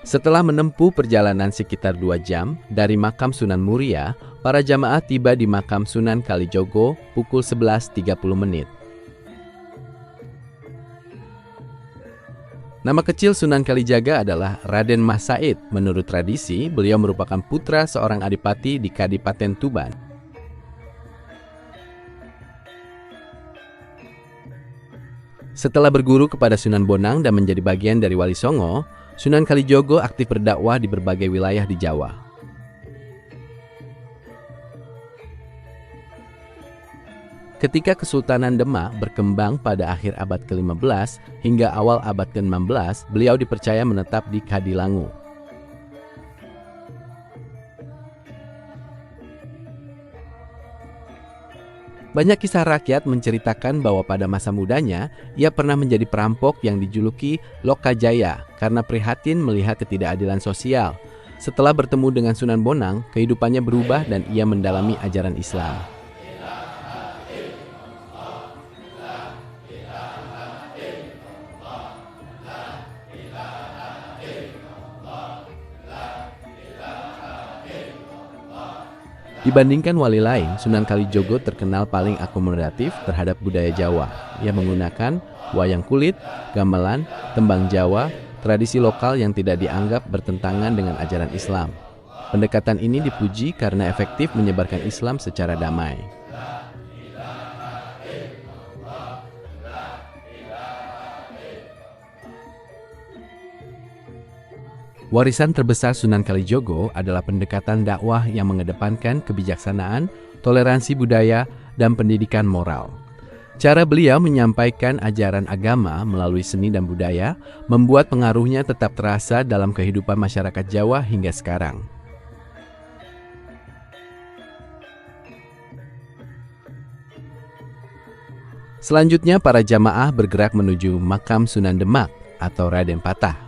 Setelah menempuh perjalanan sekitar 2 jam dari makam Sunan Muria, para jamaah tiba di makam Sunan Kalijogo pukul 11.30 menit. Nama kecil Sunan Kalijaga adalah Raden Mas Said. Menurut tradisi, beliau merupakan putra seorang adipati di Kadipaten Tuban. Setelah berguru kepada Sunan Bonang dan menjadi bagian dari Wali Songo, Sunan Kalijogo aktif berdakwah di berbagai wilayah di Jawa. Ketika Kesultanan Demak berkembang pada akhir abad ke-15 hingga awal abad ke-16, beliau dipercaya menetap di Kadilangu. Banyak kisah rakyat menceritakan bahwa pada masa mudanya, ia pernah menjadi perampok yang dijuluki Lokajaya karena prihatin melihat ketidakadilan sosial. Setelah bertemu dengan Sunan Bonang, kehidupannya berubah dan ia mendalami ajaran Islam. Dibandingkan wali lain, Sunan Kalijogo terkenal paling akomodatif terhadap budaya Jawa. Ia menggunakan wayang kulit, gamelan, tembang Jawa, tradisi lokal yang tidak dianggap bertentangan dengan ajaran Islam. Pendekatan ini dipuji karena efektif menyebarkan Islam secara damai. Warisan terbesar Sunan Kalijogo adalah pendekatan dakwah yang mengedepankan kebijaksanaan, toleransi budaya, dan pendidikan moral. Cara beliau menyampaikan ajaran agama melalui seni dan budaya membuat pengaruhnya tetap terasa dalam kehidupan masyarakat Jawa hingga sekarang. Selanjutnya para jamaah bergerak menuju makam Sunan Demak atau Raden Patah.